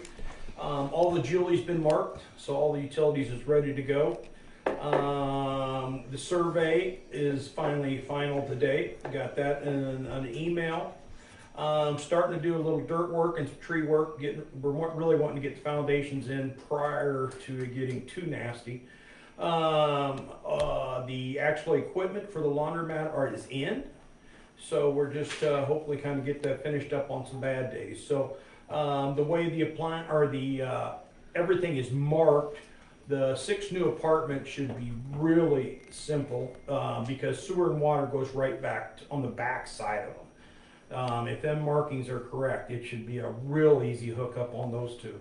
[SPEAKER 14] All the Julie's been marked, so all the utilities is ready to go. The survey is finally final today. Got that in an email. Starting to do a little dirt work and some tree work. We're really wanting to get the foundations in prior to it getting too nasty. The actual equipment for the laundromat is in. So we're just hopefully kind of get that finished up on some bad days. So the way everything is marked, the 6 new apartments should be really simple because sewer and water goes right back on the back side of them. If them markings are correct, it should be a real easy hookup on those 2.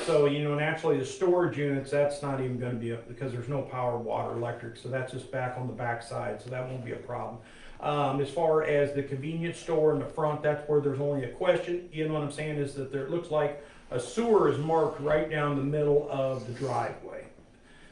[SPEAKER 14] So, naturally the storage units, that's not even going to be because there's no power, water, electric, so that's just back on the back side, so that won't be a problem. As far as the convenience store in the front, that's where there's only a question, you know what I'm saying, is that it looks like A sewer is marked right down the middle of the driveway.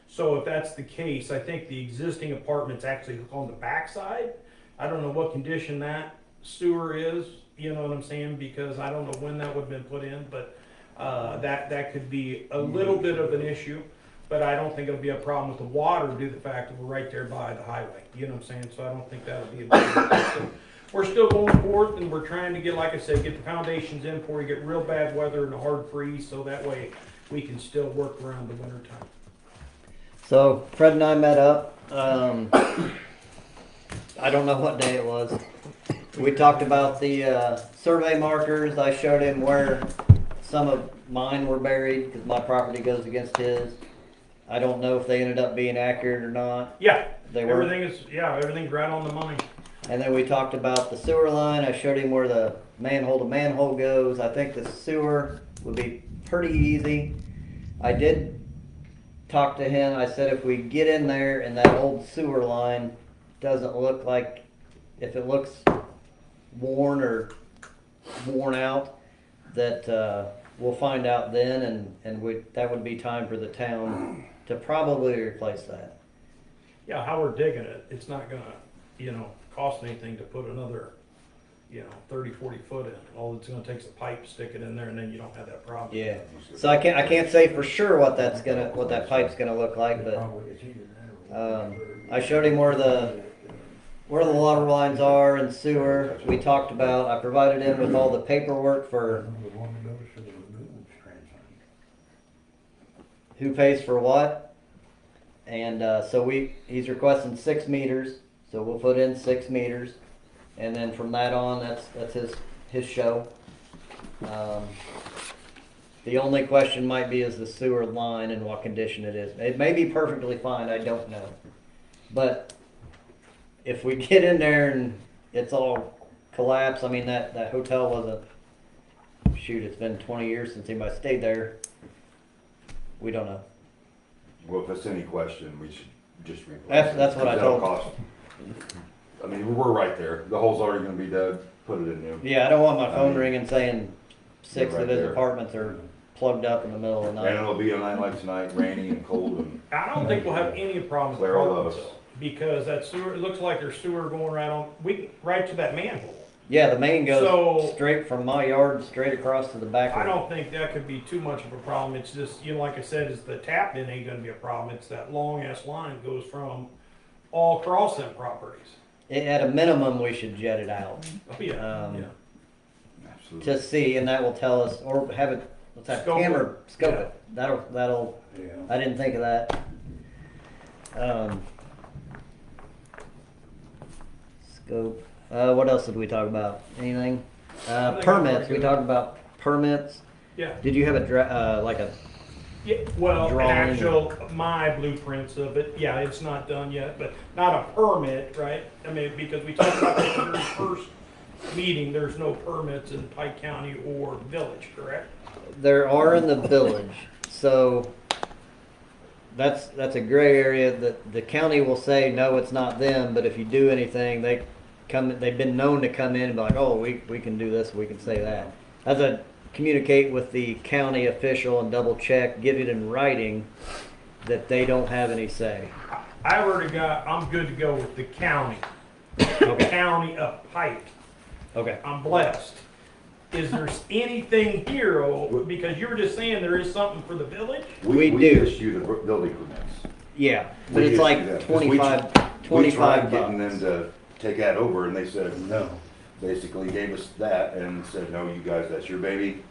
[SPEAKER 14] So if that's the case, I think the existing apartment's actually on the backside. I don't know what condition that sewer is, you know what I'm saying, because I don't know when that would have been put in, but that could be a little bit of an issue. But I don't think it'll be a problem with the water due to the fact that we're right there by the highway, you know what I'm saying? So I don't think that'll be a big deal. We're still going forth, and we're trying to get, like I said, get the foundations in before we get real bad weather and a hard freeze, so that way we can still work around the winter time.
[SPEAKER 2] So Fred and I met up. I don't know what day it was. We talked about the survey markers. I showed him where some of mine were buried because my property goes against his. I don't know if they ended up being accurate or not.
[SPEAKER 14] Yeah,
[SPEAKER 2] They were.
[SPEAKER 14] everything's right on the money.
[SPEAKER 2] And then we talked about the sewer line. I showed him where the manhole to manhole goes. I think the sewer would be pretty easy. I did talk to him. I said if we get in there and that old sewer line doesn't look like, if it looks worn or worn out, that we'll find out then, and that would be time for the town to probably replace that.
[SPEAKER 14] Yeah, how we're digging it, it's not gonna, cost anything to put another, 30, 40 foot in. All it's gonna take is a pipe, stick it in there, and then you don't have that problem.
[SPEAKER 2] Yeah. So I can't say for sure what that pipe's gonna look like, but I showed him where the water lines are and sewer. We talked about. I provided him with all the paperwork for who pays for what, and so he's requesting 6 meters. So we'll put in 6 meters, and then from that on, that's his show. The only question might be is the sewer line and what condition it is. It may be perfectly fine, I don't know. But if we get in there and it's all collapsed, I mean that hotel wasn't, shoot, it's been 20 years since anybody stayed there. We don't know.
[SPEAKER 5] Well, if it's any question, we should just replace
[SPEAKER 2] That's what I told him.
[SPEAKER 5] I mean, we're right there. The hole's already gonna be dug, put it in new.
[SPEAKER 2] Yeah, I don't want my phone ringing saying 6
[SPEAKER 5] right
[SPEAKER 2] of his
[SPEAKER 5] there.
[SPEAKER 2] apartments are plugged up in the middle of the
[SPEAKER 5] And
[SPEAKER 2] night.
[SPEAKER 5] it'll be a night like tonight, rainy and cold and
[SPEAKER 14] I don't think we'll have any problems with
[SPEAKER 5] Clear all of
[SPEAKER 14] problems,
[SPEAKER 5] us.
[SPEAKER 14] though, because that sewer, it looks like there's sewer going right to that manhole.
[SPEAKER 2] Yeah, the main goes
[SPEAKER 14] So-
[SPEAKER 2] straight from my yard straight across to the back.
[SPEAKER 14] I
[SPEAKER 2] of
[SPEAKER 14] don't think that could be too much of a problem. It's just, like I said, is the tap in ain't gonna be a problem. It's that long ass line goes from all across them properties.
[SPEAKER 2] At a minimum, we should jet it out.
[SPEAKER 14] Oh, yeah, yeah.
[SPEAKER 5] absolutely.
[SPEAKER 2] To see, and that will tell us, or have it, let's have
[SPEAKER 14] Scope
[SPEAKER 2] camera
[SPEAKER 14] it.
[SPEAKER 2] scope
[SPEAKER 14] Yeah.
[SPEAKER 2] it. That'll. I didn't think of that. Scope. What else did we talk about? Anything?
[SPEAKER 14] I think
[SPEAKER 2] Permits.
[SPEAKER 14] we're
[SPEAKER 2] We
[SPEAKER 14] good.
[SPEAKER 2] talked about permits.
[SPEAKER 14] Yeah.
[SPEAKER 2] Did you have like a?
[SPEAKER 14] Yeah, well, an
[SPEAKER 2] Drawing.
[SPEAKER 14] actual, my blueprints of it, yeah, it's not done yet, but not a permit, right? I mean, because we talked about that in the very first meeting, there's no permits in Pike County or village, correct?
[SPEAKER 2] There are in the village, so that's a gray area. That the county will say no, it's not them. But if you do anything, they've been known to come in and be like, oh, we can do this, we can say that. As a communicate with the county official and double check, get it in writing that they don't have any say.
[SPEAKER 14] I've already I'm good to go with the county.
[SPEAKER 2] Okay.
[SPEAKER 14] County of Pike.
[SPEAKER 2] Okay.
[SPEAKER 14] I'm blessed. Is there anything here, because you were just saying there is something for the village?
[SPEAKER 2] We do.
[SPEAKER 5] issue the building permits.
[SPEAKER 2] Yeah, but
[SPEAKER 5] We
[SPEAKER 2] it's
[SPEAKER 5] issue
[SPEAKER 2] like
[SPEAKER 5] that, 'cause we
[SPEAKER 2] 25
[SPEAKER 5] tried getting
[SPEAKER 2] bucks.
[SPEAKER 5] them to take that over and they said no. Basically gave us that and said, no, you guys, that's your baby.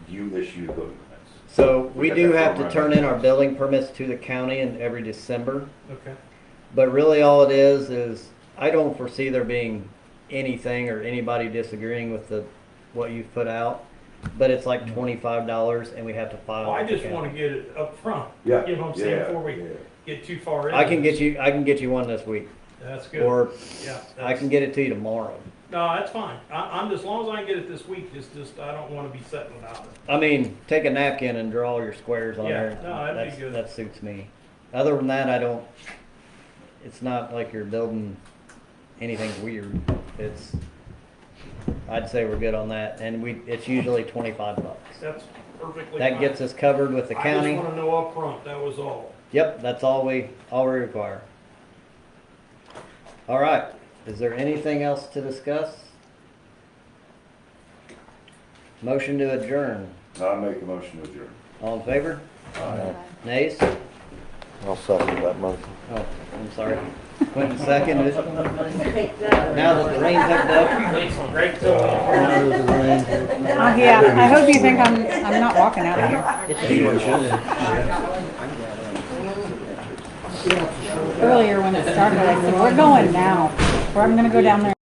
[SPEAKER 5] You issue the building permits.
[SPEAKER 2] So we
[SPEAKER 5] got
[SPEAKER 2] do
[SPEAKER 5] that
[SPEAKER 2] have to
[SPEAKER 5] program
[SPEAKER 2] turn
[SPEAKER 5] in
[SPEAKER 2] in our
[SPEAKER 5] place.
[SPEAKER 2] building permits to the county in every December.
[SPEAKER 14] Okay.
[SPEAKER 2] But really all it is I don't foresee there being anything or anybody disagreeing with what you've put out. But it's like $25 and we have to file.
[SPEAKER 14] Well, I
[SPEAKER 2] with the
[SPEAKER 14] just
[SPEAKER 2] county.
[SPEAKER 14] want to get it up front.
[SPEAKER 5] Yeah,
[SPEAKER 14] You know what I'm saying,
[SPEAKER 5] yeah,
[SPEAKER 14] before we
[SPEAKER 5] yeah.
[SPEAKER 14] get too far in.
[SPEAKER 2] I can get you one this week.
[SPEAKER 14] That's good.
[SPEAKER 2] Or
[SPEAKER 14] Yeah.
[SPEAKER 2] I can get it to you tomorrow.
[SPEAKER 14] No, that's fine. I'm as long as I can get it this week, it's just, I don't want to be sitting without it.
[SPEAKER 2] I mean, take a napkin and draw your squares on
[SPEAKER 14] Yeah,
[SPEAKER 2] there.
[SPEAKER 14] no, that'd be good.
[SPEAKER 2] That suits me. Other than that, it's not like you're building anything weird. I'd say we're good on that, and it's usually $25.
[SPEAKER 14] That's perfectly
[SPEAKER 2] That
[SPEAKER 14] fine.
[SPEAKER 2] gets us covered with the
[SPEAKER 14] I
[SPEAKER 2] county.
[SPEAKER 14] just wanna know up front. That was all.
[SPEAKER 2] Yep, that's all we require. All right, is there anything else to discuss? Motion to adjourn.
[SPEAKER 5] I make a motion to adjourn.
[SPEAKER 2] All in favor?
[SPEAKER 5] Aye.
[SPEAKER 2] Nays?
[SPEAKER 9] I'll second that motion.
[SPEAKER 2] Oh, I'm sorry. Quentin seconded it. Now that the rain picked up.
[SPEAKER 10] Oh, yeah, I hope you think I'm not walking out of here. Earlier when it started, I said, we're going now. Or I'm gonna go down there